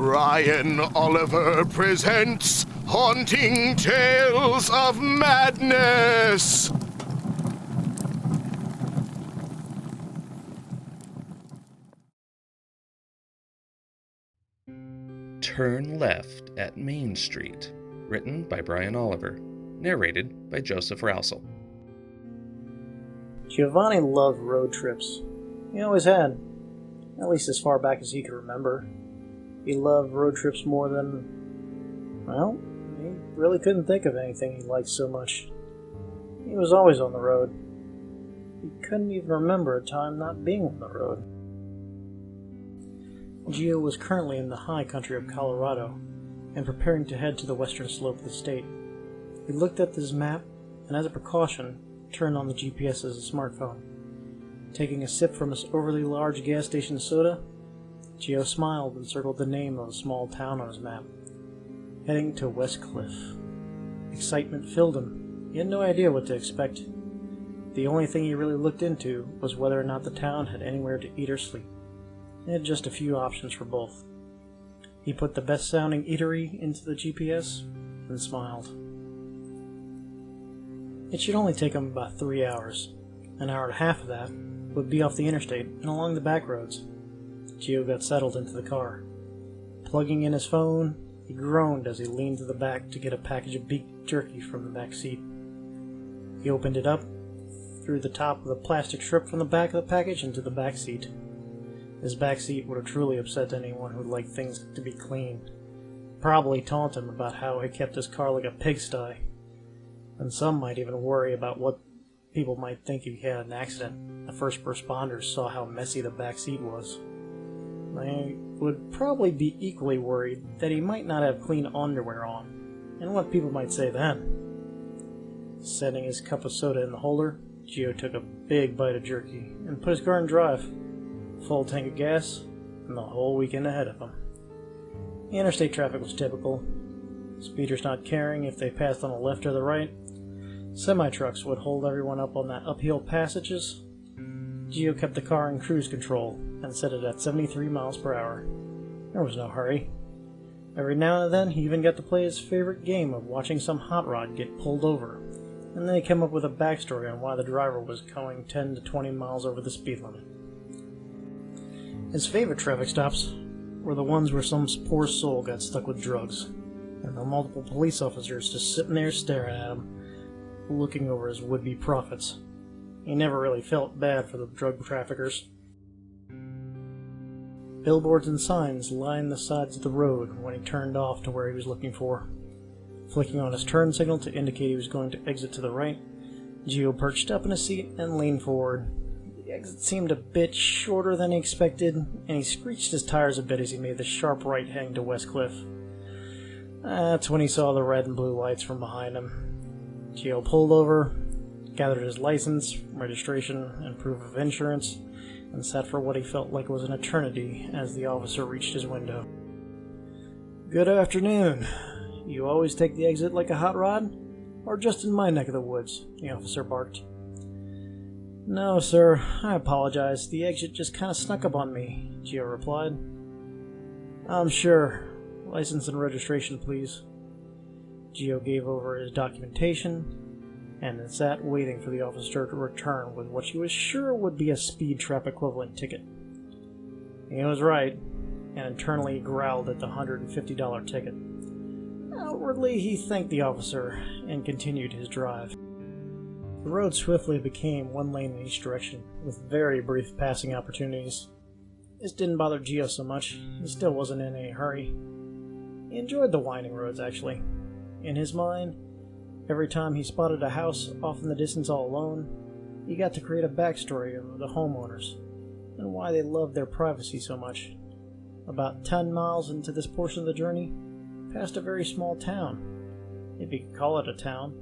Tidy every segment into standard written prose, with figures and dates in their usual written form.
Ryan Oliver presents Haunting Tales of Madness! Turn Left at Main Street, written by Brian Oliver, narrated by Joseph Rousel. Giovanni loved road trips. He always had, at least as far back as he could remember. He loved road trips more than, well, he really couldn't think of anything he liked so much. He was always on the road. He couldn't even remember a time not being on the road. Gio was currently in the high country of Colorado and preparing to head to the western slope of the state. He looked at his map and, as a precaution, turned on the GPS as a smartphone. Taking a sip from his overly large gas station soda, Gio smiled and circled the name of a small town on his map, heading to West Cliff. Excitement filled him. He had no idea what to expect. The only thing he really looked into was whether or not the town had anywhere to eat or sleep. It had just a few options for both. He put the best-sounding eatery into the GPS and smiled. It should only take him about 3 hours. An hour and a half of that would be off the interstate and along the back roads. Gio got settled into the car. Plugging in his phone, he groaned as he leaned to the back to get a package of beef jerky from the back seat. He opened it up, threw the top of the plastic strip from the back of the package into the back seat. His back seat would have truly upset anyone who liked things to be clean. Probably taunt him about how he kept his car like a pigsty. And some might even worry about what people might think if he had an accident. The first responders saw how messy the back seat was. They would probably be equally worried that he might not have clean underwear on, and what people might say then. Setting his cup of soda in the holder, Gio took a big bite of jerky and put his car in drive. Full tank of gas, and the whole weekend ahead of him. The interstate traffic was typical. Speeders not caring if they passed on the left or the right. Semi-trucks would hold everyone up on that uphill passages. Gio kept the car in cruise control and set it at 73 miles per hour. There was no hurry. Every now and then he even got to play his favorite game of watching some hot rod get pulled over, and then he came up with a backstory on why the driver was going 10 to 20 miles over the speed limit. His favorite traffic stops were the ones where some poor soul got stuck with drugs, and the multiple police officers just sitting there staring at him, looking over his would-be profits. He never really felt bad for the drug traffickers. Billboards and signs lined the sides of the road when he turned off to where he was looking for. Flicking on his turn signal to indicate he was going to exit to the right, Gio perched up in his seat and leaned forward. The exit seemed a bit shorter than he expected, and he screeched his tires a bit as he made the sharp right heading to West Cliff. That's when he saw the red and blue lights from behind him. Gio pulled over, gathered his license, registration, and proof of insurance, and sat for what he felt like was an eternity as the officer reached his window. "Good afternoon. You always take the exit like a hot rod? Or just in my neck of the woods?" the officer barked. "No, sir. I apologize. The exit just kind of snuck up on me," Gio replied. "I'm sure. License and registration, please." Gio gave over his documentation and then sat waiting for the officer to return with what she was sure would be a speed trap equivalent ticket. He was right, and internally he growled at the $150 ticket. Outwardly, he thanked the officer and continued his drive. The road swiftly became one lane in each direction, with very brief passing opportunities. This didn't bother Gio so much. He still wasn't in any hurry. He enjoyed the winding roads, actually. In his mind, every time he spotted a house off in the distance all alone, he got to create a backstory of the homeowners and why they loved their privacy so much. About 10 miles into this portion of the journey, past a very small town, if you could call it a town,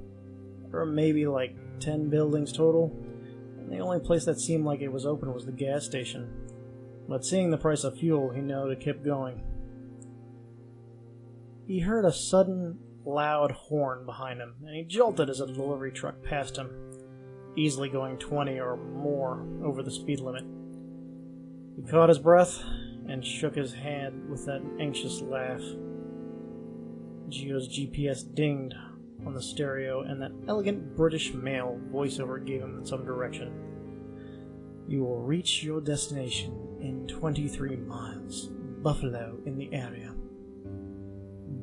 or maybe like 10 buildings total, and the only place that seemed like it was open was the gas station. But seeing the price of fuel, he knew to keep going. He heard a sudden, loud horn behind him, and he jolted as a delivery truck passed him, easily going 20 or more over the speed limit. He caught his breath and shook his head with that anxious laugh. Geo's GPS dinged on the stereo, and that elegant British male voiceover gave him some direction. You will reach your destination in 23 miles. Buffalo in the area.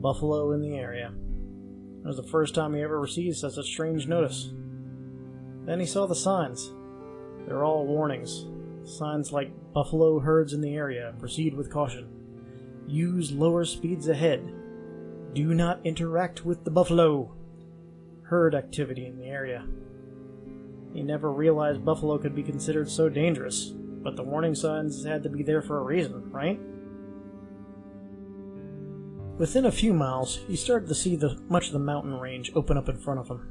Buffalo in the area. It was the first time he ever received such a strange notice. Then he saw the signs. They were all warnings. Signs like buffalo herds in the area. Proceed with caution. Use lower speeds ahead. Do not interact with the buffalo. Herd activity in the area. He never realized buffalo could be considered so dangerous, but the warning signs had to be there for a reason, right? Within a few miles, he started to see much of the mountain range open up in front of him.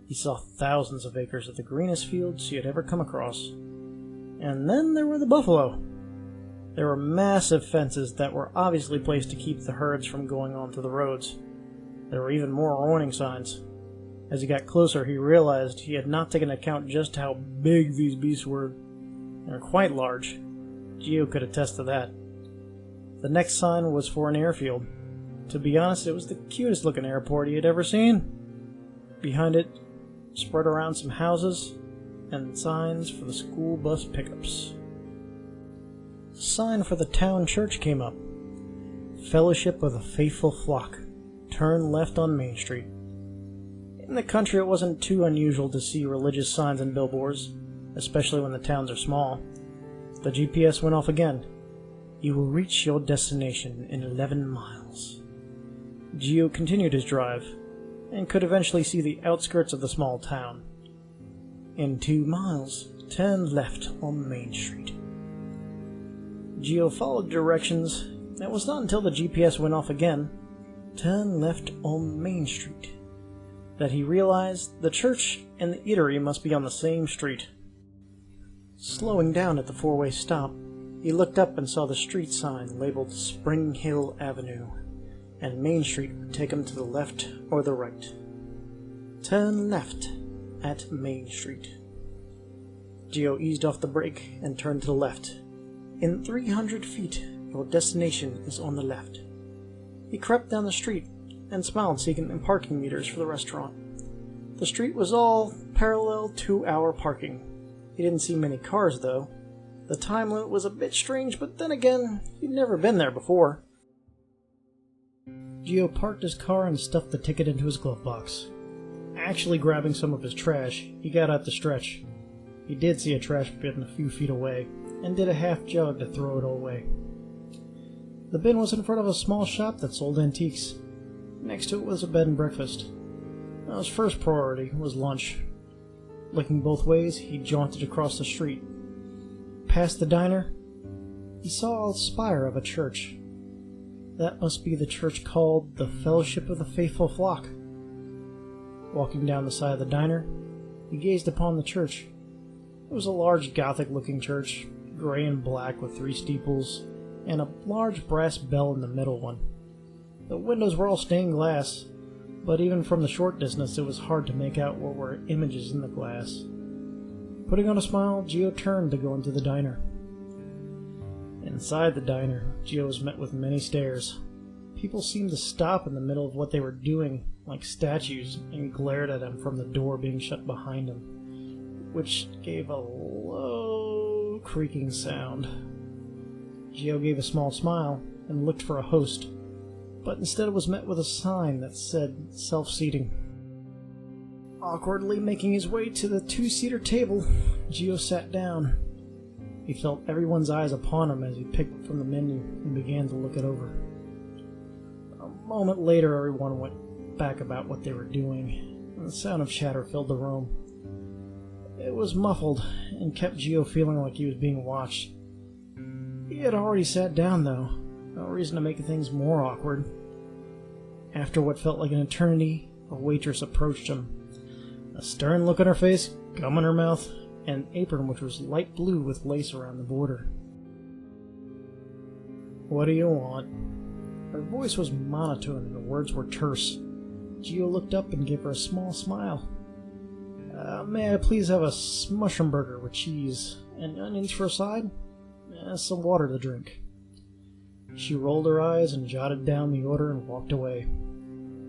He saw thousands of acres of the greenest fields he had ever come across. And then there were the buffalo. There were massive fences that were obviously placed to keep the herds from going onto the roads. There were even more warning signs. As he got closer, he realized he had not taken into account just how big these beasts were. They were quite large. Geo could attest to that. The next sign was for an airfield. To be honest, it was the cutest looking airport he had ever seen. Behind it, spread around some houses, and signs for the school bus pickups. A sign for the town church came up. Fellowship of the Faithful Flock. Turn left on Main Street. In the country, it wasn't too unusual to see religious signs and billboards, especially when the towns are small. The GPS went off again. You will reach your destination in 11 miles. Geo continued his drive, and could eventually see the outskirts of the small town. In 2 miles, turn left on Main Street. Geo followed directions, and it was not until the GPS went off again, turn left on Main Street, that he realized the church and the eatery must be on the same street. Slowing down at the four-way stop, he looked up and saw the street sign labeled Spring Hill Avenue, and Main Street would take him to the left or the right. Turn left at Main Street. Geo eased off the brake and turned to the left. In 300 feet, your destination is on the left. He crept down the street and smiled, seeking parking meters for the restaurant. The street was all parallel 2-hour parking. He didn't see many cars, though. The time limit was a bit strange, but then again, he'd never been there before. Geo parked his car and stuffed the ticket into his glove box. Actually grabbing some of his trash, he got out to stretch. He did see a trash bin a few feet away, and did a half jog to throw it all away. The bin was in front of a small shop that sold antiques. Next to it was a bed and breakfast. Now his first priority was lunch. Looking both ways, he jaunted across the street. Past the diner, he saw a spire of a church. That must be the church called the Fellowship of the Faithful Flock. Walking down the side of the diner, he gazed upon the church. It was a large Gothic-looking church, gray and black with 3 steeples, and a large brass bell in the middle one. The windows were all stained glass, but even from the short distance it was hard to make out what were images in the glass. Putting on a smile, Geo turned to go into the diner. Inside the diner, Geo was met with many stares. People seemed to stop in the middle of what they were doing, like statues, and glared at him from the door being shut behind him, which gave a low, creaking sound. Geo gave a small smile and looked for a host, but instead was met with a sign that said self-seating. Awkwardly making his way to the 2-seater table, Geo sat down. He felt everyone's eyes upon him as he picked from the menu and began to look it over. A moment later, everyone went back about what they were doing, and the sound of chatter filled the room. It was muffled and kept Geo feeling like he was being watched. He had already sat down, though. No reason to make things more awkward. After what felt like an eternity, a waitress approached him. A stern look on her face, gum in her mouth, and an apron which was light blue with lace around the border. "What do you want?" Her voice was monotone and the words were terse. Geo looked up and gave her a small smile. May I please have a mushroom burger with cheese and onions for a side? Some water to drink." She rolled her eyes and jotted down the order and walked away.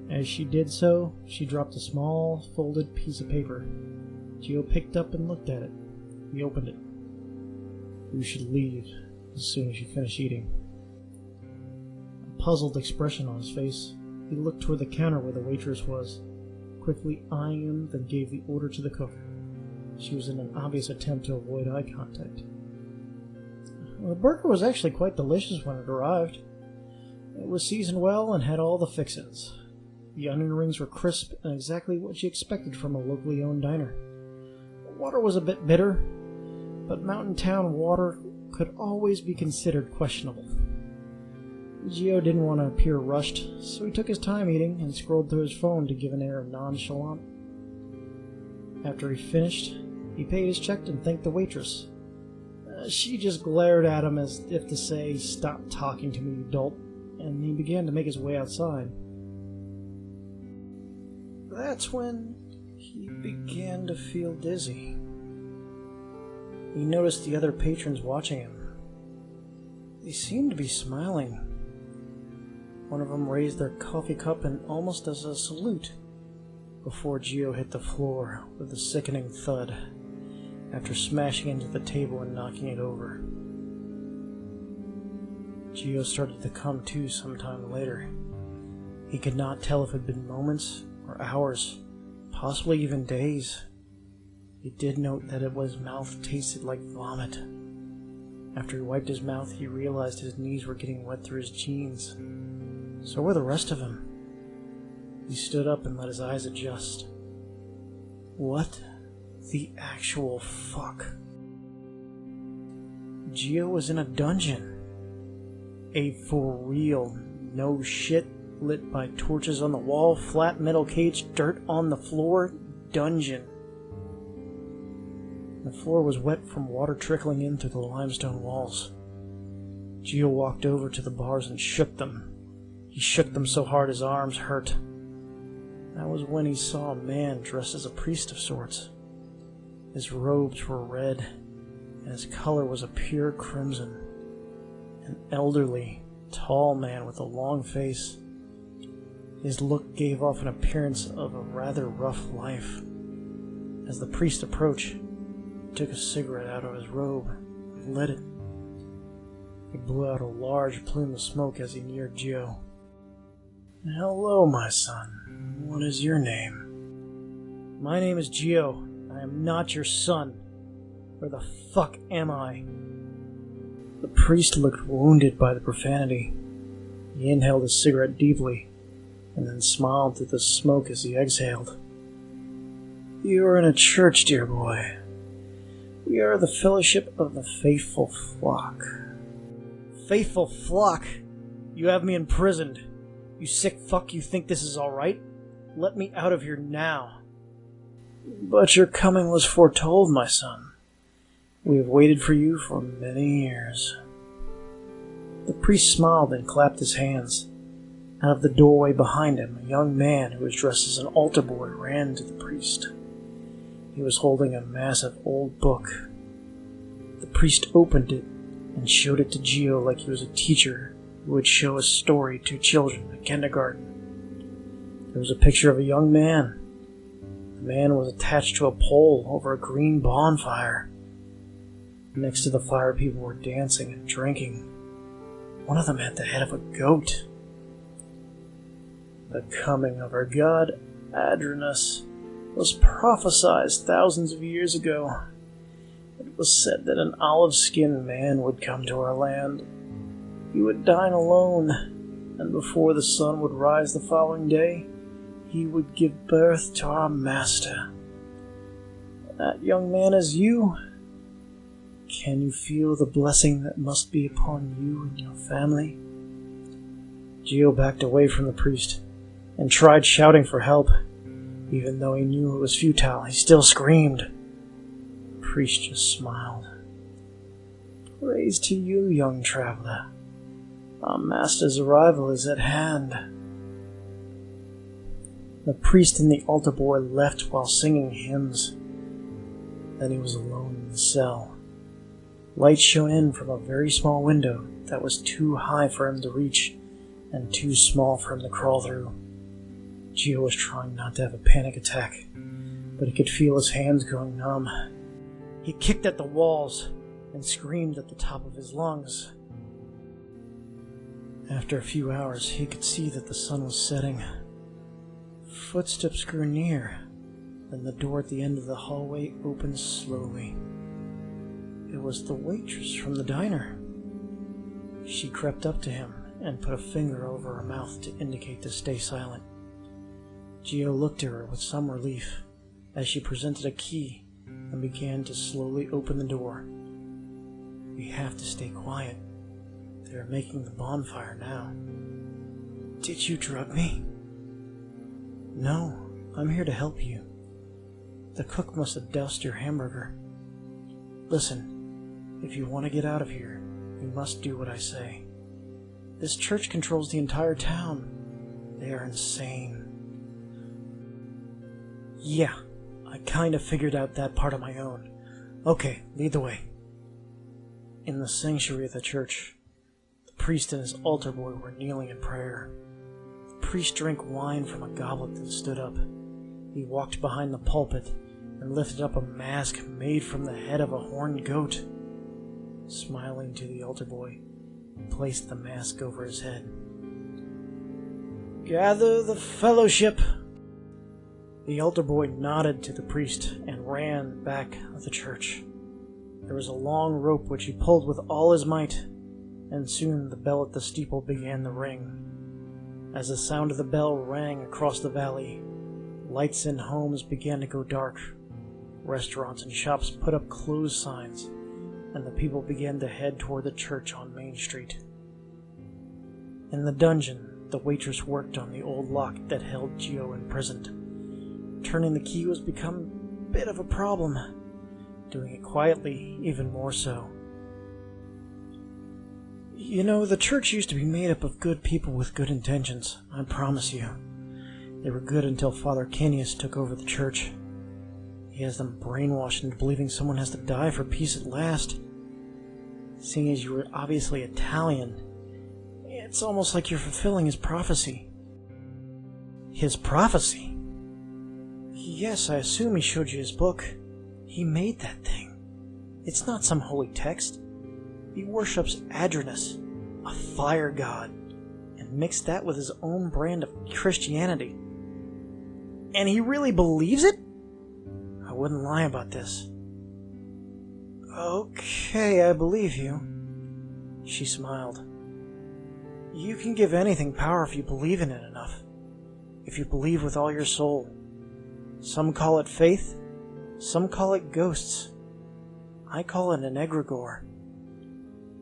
As she did so, she dropped a small, folded piece of paper. Geo picked up and looked at it. He opened it. "You should leave as soon as you finish eating." A puzzled expression on his face, he looked toward the counter where the waitress was, quickly eyeing him, then gave the order to the cook. She was in an obvious attempt to avoid eye contact. The burger was actually quite delicious when it arrived. It was seasoned well and had all the fixins. The onion rings were crisp and exactly what she expected from a locally owned diner. The water was a bit bitter, but mountain town water could always be considered questionable. Geo didn't want to appear rushed, so he took his time eating and scrolled through his phone to give an air of nonchalance. After he finished, he paid his check and thanked the waitress. She just glared at him as if to say, "Stop talking to me, you dolt," and he began to make his way outside. That's when he began to feel dizzy. He noticed the other patrons watching him. They seemed to be smiling. One of them raised their coffee cup and almost as a salute before Geo hit the floor with a sickening thud after smashing into the table and knocking it over. Geo started to come to sometime later. He could not tell if it had been moments or hours, possibly even days. He did note that his mouth tasted like vomit. After he wiped his mouth, he realized his knees were getting wet through his jeans. So were the rest of him. He stood up and let his eyes adjust. What the actual fuck? Geo was in a dungeon. A for real, no shit, lit by torches on the wall, flat metal cage, dirt on the floor, dungeon. The floor was wet from water trickling in through the limestone walls. Geo walked over to the bars and shook them. He shook them so hard his arms hurt. That was when he saw a man dressed as a priest of sorts. His robes were red, and his color was a pure crimson. An elderly, tall man with a long face. His look gave off an appearance of a rather rough life. As the priest approached, he took a cigarette out of his robe and lit it. He blew out a large plume of smoke as he neared Geo. "Hello, my son. What is your name?" "My name is Geo. I am not your son. Where the fuck am I?" The priest looked wounded by the profanity. He inhaled his cigarette deeply, and then smiled through the smoke as he exhaled. "You are in a church, dear boy. We are the Fellowship of the Faithful Flock." "Faithful Flock? You have me imprisoned. You sick fuck, you think this is alright? Let me out of here now." "But your coming was foretold, my son. We have waited for you for many years." The priest smiled and clapped his hands. Out of the doorway behind him, a young man who was dressed as an altar boy ran to the priest. He was holding a massive old book. The priest opened it and showed it to Geo like he was a teacher who would show a story to children at kindergarten. There was a picture of a young man. The man was attached to a pole over a green bonfire. Next to the fire, people were dancing and drinking. One of them had the head of a goat. The coming of our god, Adranus, was prophesied thousands of years ago. It was said that an olive-skinned man would come to our land. He would dine alone, and before the sun would rise the following day, he would give birth to our master. That young man is you. Can you feel the blessing that must be upon you and your family? Geo backed away from the priest and tried shouting for help. Even though he knew it was futile, he still screamed. The priest just smiled. Praise to you, young traveler. Our master's arrival is at hand. The priest and the altar boy left while singing hymns. Then he was alone in the cell. light shone in from a very small window that was too high for him to reach and too small for him to crawl through. Gio was trying not to have a panic attack, but he could feel his hands going numb. He kicked at the walls and screamed at the top of his lungs. After a few hours, he could see that the sun was setting. Footsteps grew near, then the door at the end of the hallway opened slowly. It was the waitress from the diner. She crept up to him and put a finger over her mouth to indicate to stay silent. Gio looked at her with some relief as she presented a key and began to slowly open the door. "We have to stay quiet. They are making the bonfire now." "Did you drug me?" "No, I'm here to help you. The cook must have doused your hamburger. Listen, if you want to get out of here, you must do what I say. This church controls the entire town. They are insane." "Yeah, I kind of figured out that part on my own. Okay, lead the way." In the sanctuary of the church, the priest and his altar boy were kneeling in prayer. The priest drank wine from a goblet and stood up. He walked behind the pulpit and lifted up a mask made from the head of a horned goat. Smiling to the altar boy, he placed the mask over his head. "Gather the fellowship." The altar boy nodded to the priest and ran back of the church. There was a long rope which he pulled with all his might, and soon the bell at the steeple began to ring. As the sound of the bell rang across the valley, lights in homes began to go dark. Restaurants and shops put up closed signs, and the people began to head toward the church on Main Street. In the dungeon, the waitress worked on the old lock that held Gio imprisoned. Turning the key was become a bit of a problem. Doing it quietly, even more so. "You know, the church used to be made up of good people with good intentions, I promise you. They were good until Father Canius took over the church. He has them brainwashed into believing someone has to die for peace at last. Seeing as you were obviously Italian, it's almost like you're fulfilling his prophecy." "His prophecy?" "Yes, I assume he showed you his book. He made that thing. It's not some holy text. He worships Adranus, a fire god, and mixed that with his own brand of Christianity. And he really believes it? I wouldn't lie about this." "Okay, I believe you." She smiled. "You can give anything power if you believe in it enough. If you believe with all your soul. Some call it faith, some call it ghosts. I call it an egregore.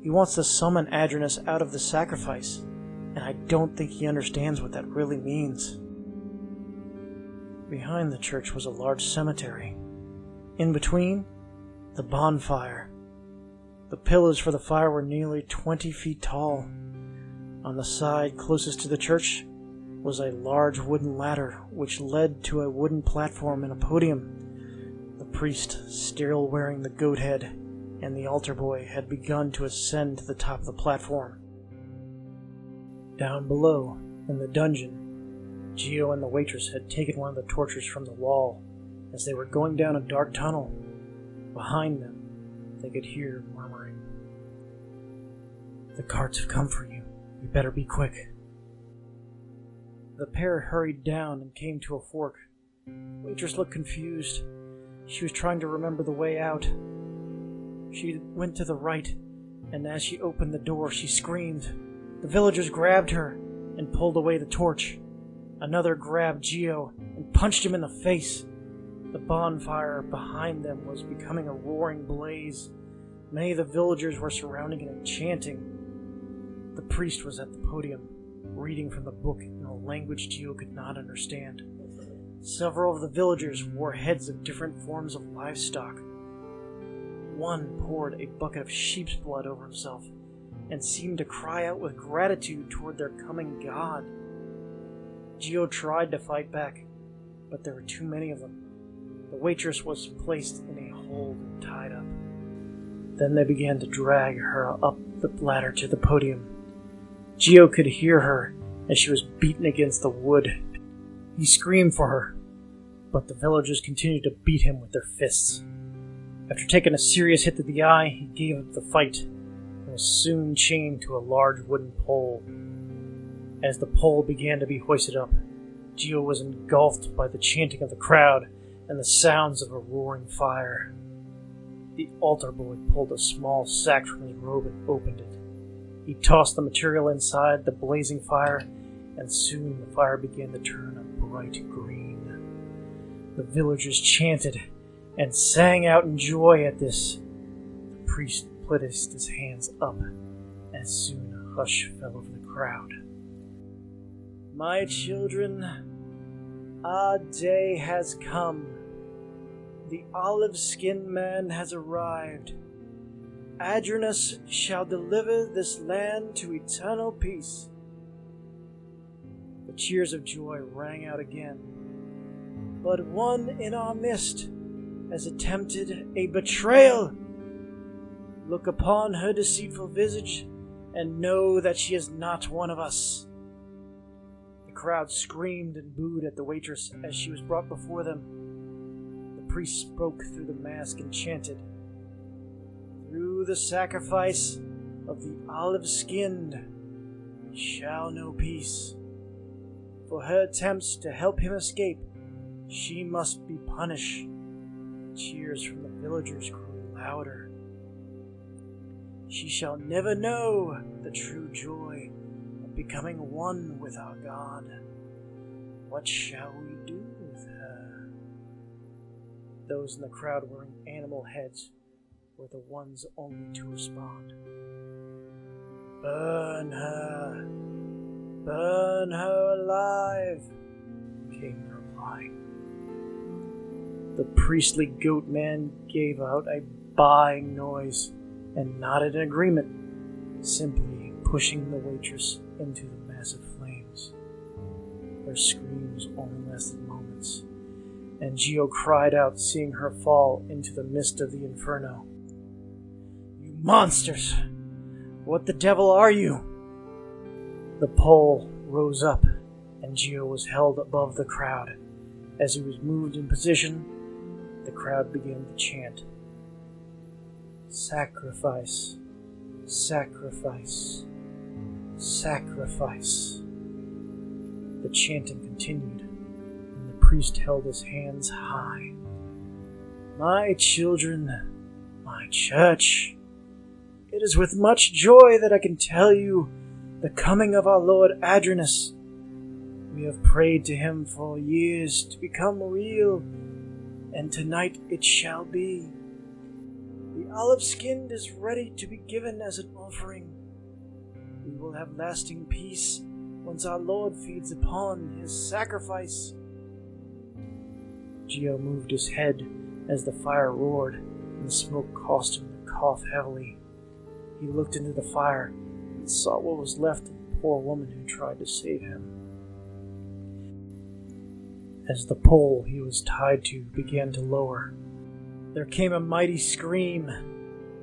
He wants to summon Adranus out of the sacrifice, and I don't think he understands what that really means." Behind the church was a large cemetery. In between, the bonfire. The pillars for the fire were nearly 20 feet tall. On the side closest to the church was a large wooden ladder which led to a wooden platform and a podium. The priest, still wearing the goat head, and the altar boy had begun to ascend to the top of the platform. Down below, in the dungeon, Gio and the waitress had taken one of the torches from the wall. As they were going down a dark tunnel, behind them, they could hear murmuring. "The carts have come for you. You better be quick." The pair hurried down and came to a fork. The waitress looked confused. She was trying to remember the way out. She went to the right, and as she opened the door, she screamed. The villagers grabbed her and pulled away the torch. Another grabbed Gio and punched him in the face. The bonfire behind them was becoming a roaring blaze. Many of the villagers were surrounding it and chanting. The priest was at the podium, reading from the book in a language Gio could not understand. Several of the villagers wore heads of different forms of livestock. One poured a bucket of sheep's blood over himself and seemed to cry out with gratitude toward their coming god. Gio tried to fight back, but there were too many of them. The waitress was placed in a hold and tied up. Then they began to drag her up the ladder to the podium. Geo could hear her as she was beaten against the wood. He screamed for her, but the villagers continued to beat him with their fists. After taking a serious hit to the eye, he gave up the fight and was soon chained to a large wooden pole. As the pole began to be hoisted up, Geo was engulfed by the chanting of the crowd and the sounds of a roaring fire. The altar boy pulled a small sack from his robe and opened it. He tossed the material inside the blazing fire, and soon the fire began to turn a bright green. The villagers chanted and sang out in joy at this. The priest placed his hands up, and soon a hush fell over the crowd. My children, our day has come. The olive-skinned man has arrived. Adranus shall deliver this land to eternal peace. The cheers of joy rang out again. But one in our midst has attempted a betrayal. Look upon her deceitful visage and know that she is not one of us. The crowd screamed and booed at the waitress as she was brought before them. The priest spoke through the mask and chanted, "Through the sacrifice of the olive-skinned, we shall know peace. For her attempts to help him escape, she must be punished." Cheers from the villagers grew louder. She shall never know the true joy of becoming one with our God. What shall we do with her? Those in the crowd wearing animal heads were the ones only to respond. Burn her alive, came the reply. The priestly goat man gave out a baaing noise and nodded in agreement, simply pushing the waitress into the massive flames. Her screams only lasted moments, and Geo cried out, seeing her fall into the mist of the inferno. "You monsters! What the devil are you?" The pole rose up, and Geo was held above the crowd. As he was moved in position, the crowd began to chant, "Sacrifice, sacrifice, sacrifice." The chanting continued, and the priest held his hands high. "My children, my church, it is with much joy that I can tell you the coming of our Lord Adranus. We have prayed to him for years to become real, and tonight it shall be. The olive-skinned is ready to be given as an offering. We will have lasting peace once our Lord feeds upon his sacrifice." Geo moved his head as the fire roared, and the smoke caused him to cough heavily. He looked into the fire and saw what was left of the poor woman who tried to save him. As the pole he was tied to began to lower, there came a mighty scream,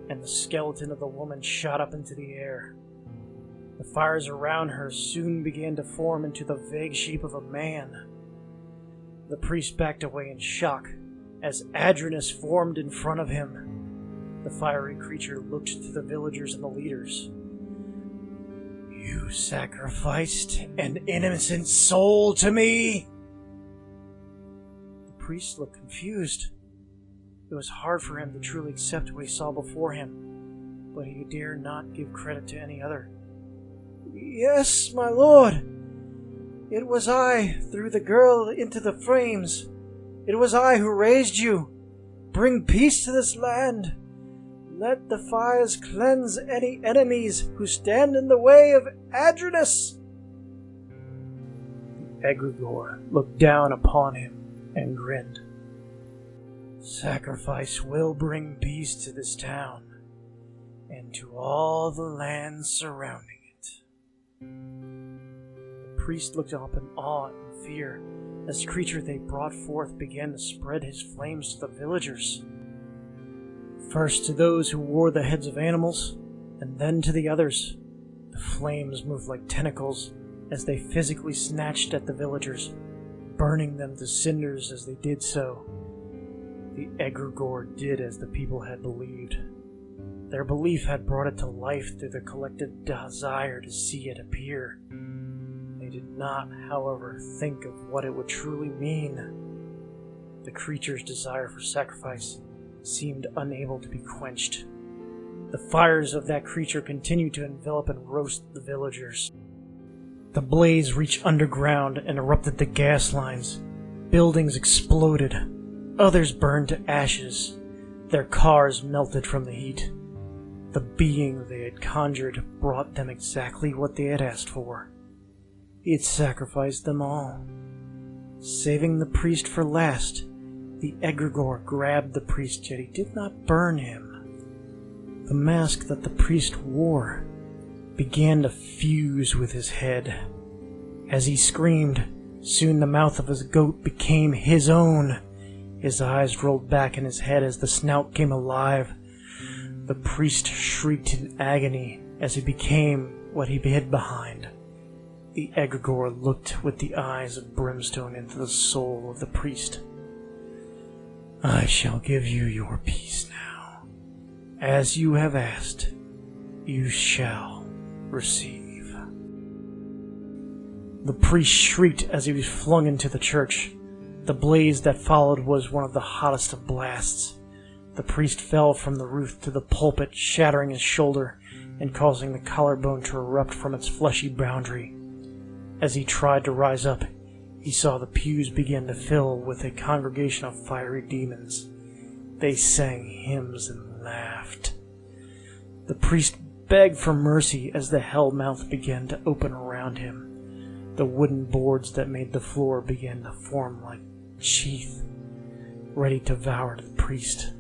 and the skeleton of the woman shot up into the air. The fires around her soon began to form into the vague shape of a man. The priest backed away in shock as Adranus formed in front of him. The fiery creature looked to the villagers and the leaders. "You sacrificed an innocent soul to me?" The priest looked confused. It was hard for him to truly accept what he saw before him, but he dared not give credit to any other. "Yes, my lord. It was I threw the girl into the flames. It was I who raised you. Bring peace to this land. Let the fires cleanse any enemies who stand in the way of Adranus." The egregore looked down upon him and grinned. "Sacrifice will bring peace to this town and to all the lands surrounding it." The priest looked up in awe and fear as the creature they brought forth began to spread his flames to the villagers. First to those who wore the heads of animals, and then to the others. The flames moved like tentacles as they physically snatched at the villagers, burning them to cinders as they did so. The egregore did as the people had believed. Their belief had brought it to life through the collective desire to see it appear. They did not, however, think of what it would truly mean. The creature's desire for sacrifice seemed unable to be quenched. The fires of that creature continued to envelop and roast the villagers. The blaze reached underground and erupted the gas lines. Buildings exploded. Others burned to ashes. Their cars melted from the heat. The being they had conjured brought them exactly what they had asked for. He had sacrificed them all. Saving the priest for last, the egregore grabbed the priest, yet he did not burn him. The mask that the priest wore began to fuse with his head. As he screamed, soon the mouth of his goat became his own. His eyes rolled back in his head as the snout came alive. The priest shrieked in agony as he became what he hid behind. The egregore looked with the eyes of brimstone into the soul of the priest. I shall give you your peace now. As you have asked, you shall receive. The priest shrieked as he was flung into the church. The blaze that followed was one of the hottest of blasts. The priest fell from the roof to the pulpit, shattering his shoulder and causing the collarbone to erupt from its fleshy boundary. As he tried to rise up, he saw the pews begin to fill with a congregation of fiery demons. They sang hymns and laughed. The priest begged for mercy as the hell mouth began to open around him. The wooden boards that made the floor began to form like teeth, ready to devour the priest.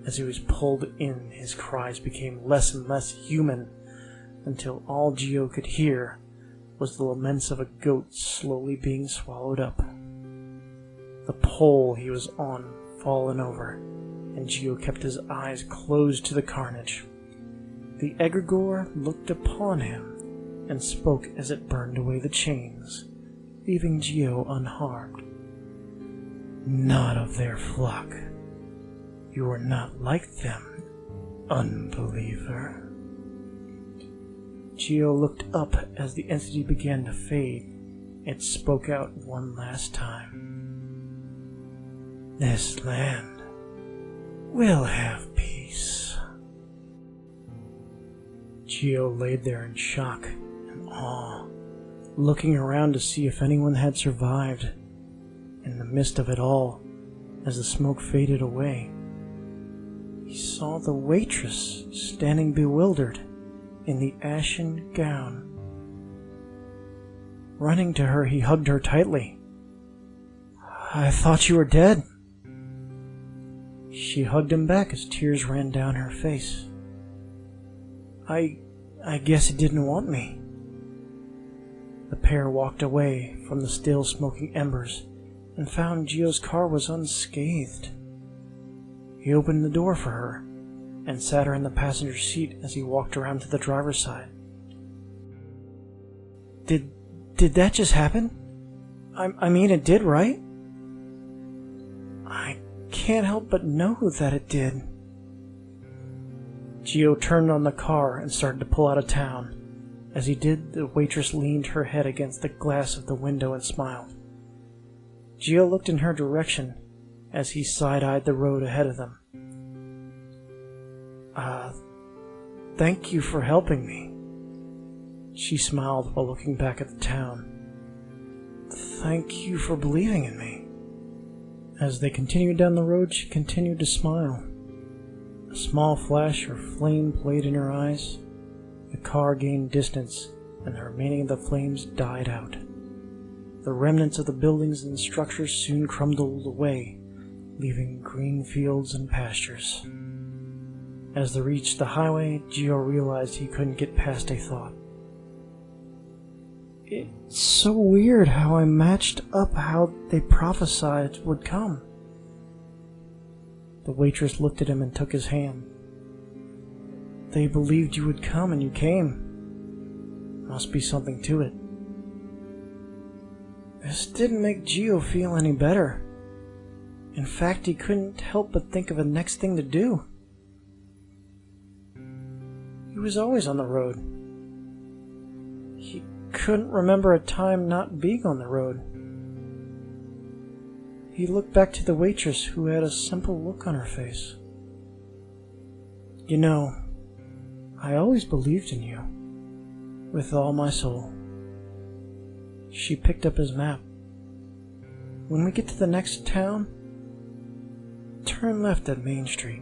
As he was pulled in, his cries became less and less human, until all Geo could hear was the laments of a goat slowly being swallowed up. The pole he was on fallen over, and Geo kept his eyes closed to the carnage. The egregore looked upon him and spoke as it burned away the chains, leaving Geo unharmed. Not of their flock. You are not like them, unbeliever. Geo looked up as the entity began to fade. It spoke out one last time. This land will have peace. Geo laid there in shock and awe, looking around to see if anyone had survived. In the midst of it all, as the smoke faded away, he saw the waitress standing bewildered in the ashen gown. Running to her, he hugged her tightly. I thought you were dead. She hugged him back as tears ran down her face. I guess he didn't want me. The pair walked away from the still smoking embers and found Geo's car was unscathed. He opened the door for her and sat her in the passenger seat as he walked around to the driver's side. Did that just happen? I mean, it did, right? I can't help but know that it did. Geo turned on the car and started to pull out of town. As he did, the waitress leaned her head against the glass of the window and smiled. Geo looked in her direction as he side-eyed the road ahead of them. Thank you for helping me. She smiled while looking back at the town. Thank you for believing in me. As they continued down the road, she continued to smile. A small flash of flame played in her eyes. The car gained distance, and the remaining of the flames died out. The remnants of the buildings and structures soon crumbled away, leaving green fields and pastures. As they reached the highway, Geo realized he couldn't get past a thought. It's so weird how I matched up how they prophesied would come. The waitress looked at him and took his hand. They believed you would come, and you came. Must be something to it. This didn't make Gio feel any better. In fact, he couldn't help but think of the next thing to do. He was always on the road. He couldn't remember a time not being on the road. He looked back to the waitress, who had a simple look on her face. You know, I always believed in you, with all my soul. She picked up his map. When we get to the next town, turn left at Main Street.